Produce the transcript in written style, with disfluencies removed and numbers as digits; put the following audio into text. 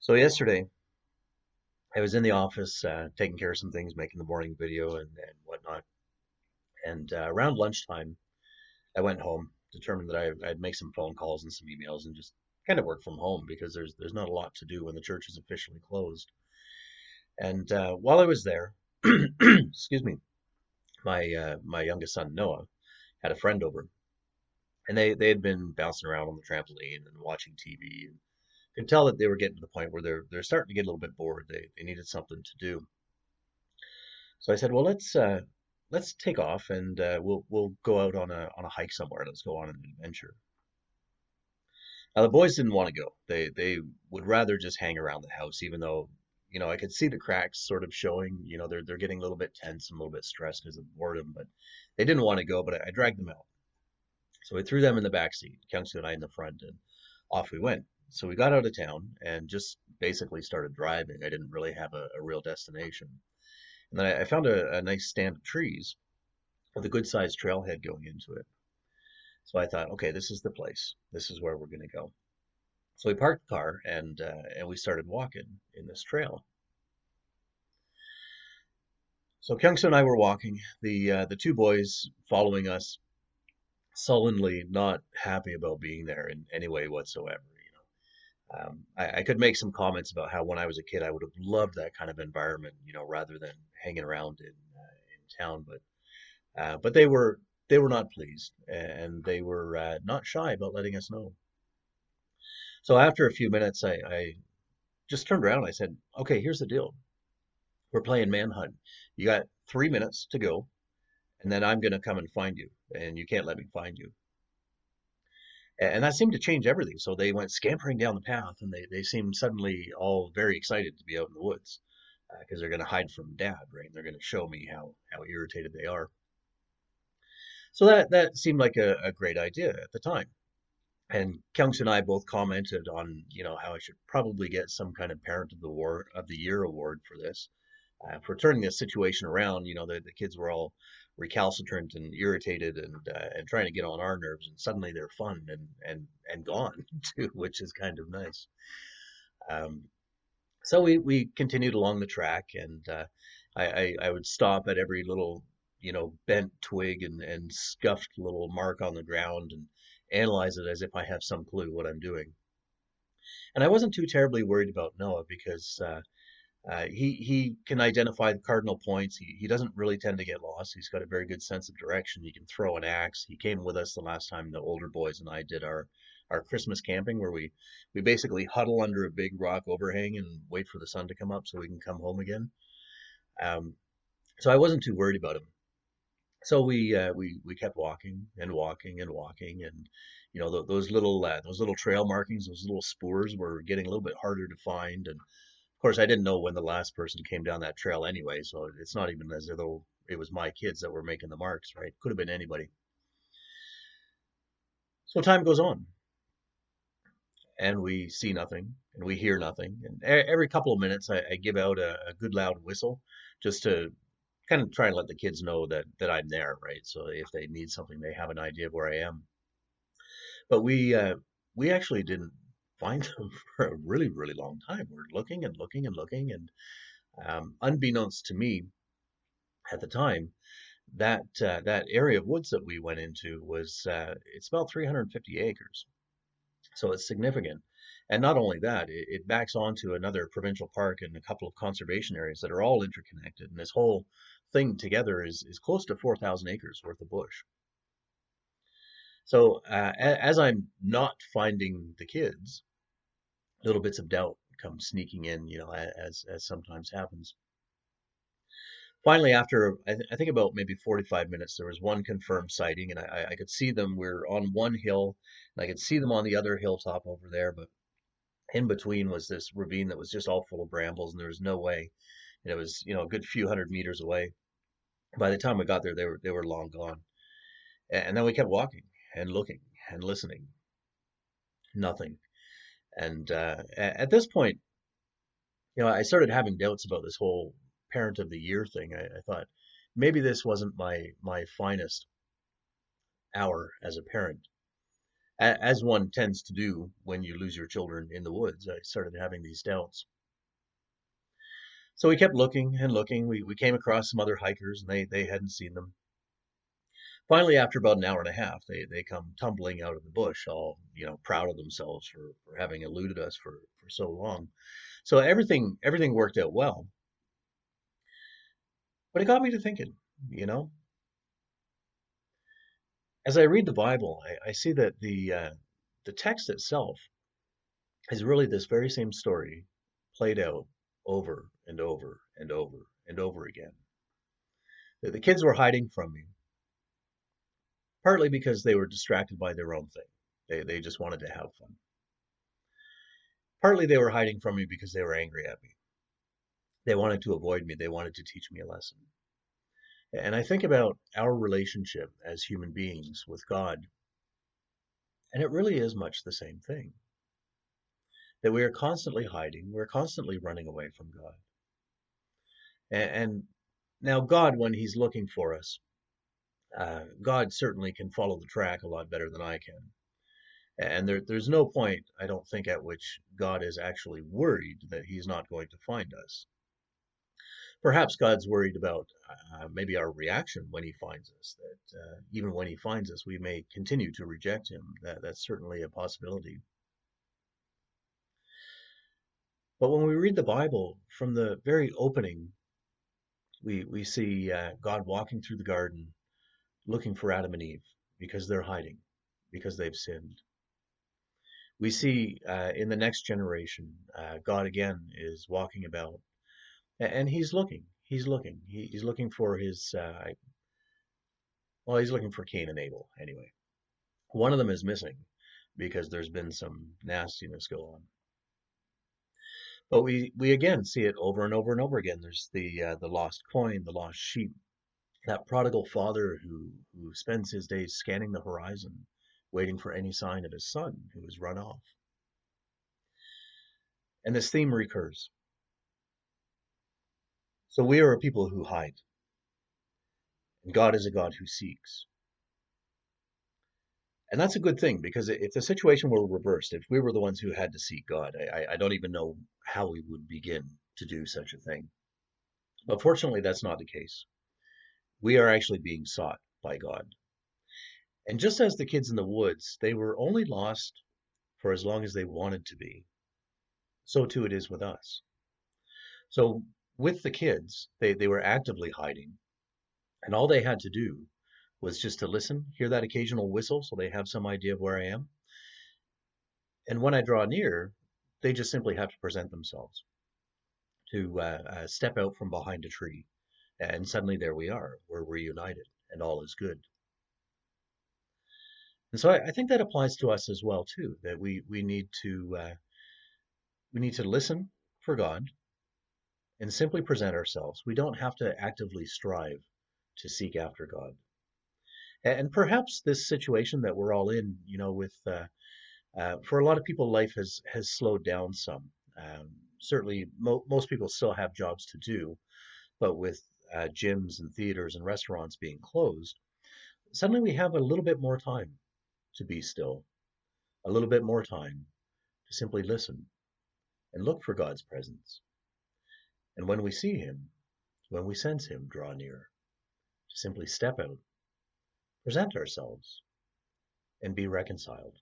So yesterday, I was in the office taking care of some things, making the morning video and whatnot. And around lunchtime, I went home, determined that I'd make some phone calls and some emails and just kind of work from home because there's not a lot to do when the church is officially closed. And while I was there, excuse me, my youngest son Noah had a friend over, and they had been bouncing around on the trampoline and watching TV. And could tell that they were getting to the point where they're starting to get a little bit bored. They needed something to do. So I said, well, let's take off and we'll go out on a hike somewhere. Let's go on an adventure. Now the boys didn't want to go. They would rather just hang around the house, even though I could see the cracks sort of showing. They're getting a little bit tense and a little bit stressed because of boredom, but they didn't want to go. But I dragged them out. So we threw them in the back seat, Kyungsu and I in the front, and off we went. So we got out of town and just basically started driving. I didn't really have a real destination. And then I found a nice stand of trees with a good sized trailhead going into it. So I thought, okay, this is the place. This is where we're going to go. So we parked the car and we started walking in this trail. So Kyungsu and I were walking, the two boys following us, sullenly not happy about being there in any way whatsoever. I could make some comments about how when I was a kid I would have loved that kind of environment, rather than hanging around in town. But they were not pleased, and they were not shy about letting us know. So after a few minutes, I just turned around. I said, "Okay, here's the deal. We're playing manhunt. You got 3 minutes to go, and then I'm gonna come and find you, and you can't let me find you." And that seemed to change everything. So they went scampering down the path, and they seemed suddenly all very excited to be out in the woods because they're going to hide from Dad, right? And they're going to show me how irritated they are. So that seemed like a great idea at the time. And Kyungs and I both commented on, how I should probably get some kind of Parent of the Year award for this, for turning this situation around. The kids were all recalcitrant and irritated and trying to get on our nerves, and suddenly they're fun and gone too, which is kind of nice. Um, so we continued along the track, and I would stop at every little bent twig and scuffed little mark on the ground and analyze it as if I have some clue what I'm doing. And I wasn't too terribly worried about Noah because he can identify the cardinal points. He doesn't really tend to get lost. He's got a very good sense of direction. He can throw an axe. He came with us the last time the older boys and I did our Christmas camping, where we basically huddle under a big rock overhang and wait for the sun to come up so we can come home again. Um, so I wasn't too worried about him. So we kept walking and walking and walking, and those little trail markings, those little spurs were getting a little bit harder to find. And of course, I didn't know when the last person came down that trail anyway, so it's not even as though it was my kids that were making the marks, right? Could have been anybody. So time goes on, and we see nothing, and we hear nothing. And every couple of minutes, I give out a good loud whistle just to kind of try and let the kids know that I'm there, right? So if they need something, they have an idea of where I am. But we actually didn't find them for a really, really long time. We're looking and looking and looking, and unbeknownst to me at the time, that area of woods that we went into was it's about 350 acres, so it's significant. And not only that, it backs onto another provincial park and a couple of conservation areas that are all interconnected. And this whole thing together is close to 4,000 acres worth of bush. So as I'm not finding the kids, little bits of doubt come sneaking in, as sometimes happens. Finally, after I think about maybe 45 minutes, there was one confirmed sighting, and I could see them. We're on one hill, and I could see them on the other hilltop over there, but in between was this ravine that was just all full of brambles, and there was no way. And it was, a good few hundred meters away. By the time we got there, they were long gone. And then we kept walking and looking and listening. Nothing. And at this point, I started having doubts about this whole Parent of the Year thing. I thought maybe this wasn't my finest hour as a parent. As one tends to do when you lose your children in the woods. I started having these doubts. So we kept looking and looking. We came across some other hikers, and they hadn't seen them. Finally, after about an hour and a half, they come tumbling out of the bush, all proud of themselves for having eluded us for so long. So everything worked out well, but it got me to thinking. You know, as I read the Bible, I see that the text itself is really this very same story played out over and over and over and over again. The kids were hiding from me, partly because they were distracted by their own thing. They just wanted to have fun. Partly they were hiding from me because they were angry at me. They wanted to avoid me. They wanted to teach me a lesson. And I think about our relationship as human beings with God, and it really is much the same thing. That we are constantly hiding, we're constantly running away from God. And now, God, when He's looking for us, God certainly can follow the track a lot better than I can. And there's no point, I don't think, at which God is actually worried that He's not going to find us. Perhaps God's worried about maybe our reaction when He finds us, that even when He finds us, we may continue to reject Him. That's certainly a possibility. But when we read the Bible, from the very opening, we see God walking through the garden looking for Adam and Eve because they're hiding, because they've sinned. We see in the next generation, God again is walking about, and He's looking. He's looking. He's looking for his, well, he's looking for Cain and Abel anyway. One of them is missing because there's been some nastiness go on. But we again see it over and over and over again. There's the lost coin, the lost sheep, that prodigal father who spends his days scanning the horizon, waiting for any sign of his son who has run off. And this theme recurs. So we are a people who hide, and God is a God who seeks. And that's a good thing, because if the situation were reversed, if we were the ones who had to seek God, I don't even know how we would begin to do such a thing. But fortunately, that's not the case. We are actually being sought by God. And just as the kids in the woods, they were only lost for as long as they wanted to be, so too it is with us. So with the kids, they were actively hiding, and all they had to do was just to listen, hear that occasional whistle so they have some idea of where I am. And when I draw near, they just simply have to present themselves, to step out from behind a tree. And suddenly there we are. We're reunited and all is good. And so I think that applies to us as well too, that we need to listen for God and simply present ourselves. We don't have to actively strive to seek after God. And perhaps this situation that we're all in, with for a lot of people, life has slowed down some. Certainly, most people still have jobs to do, but with gyms and theaters and restaurants being closed, suddenly we have a little bit more time to be still, a little bit more time to simply listen and look for God's presence. And when we see Him, when we sense Him draw near, to simply step out, present ourselves, and be reconciled.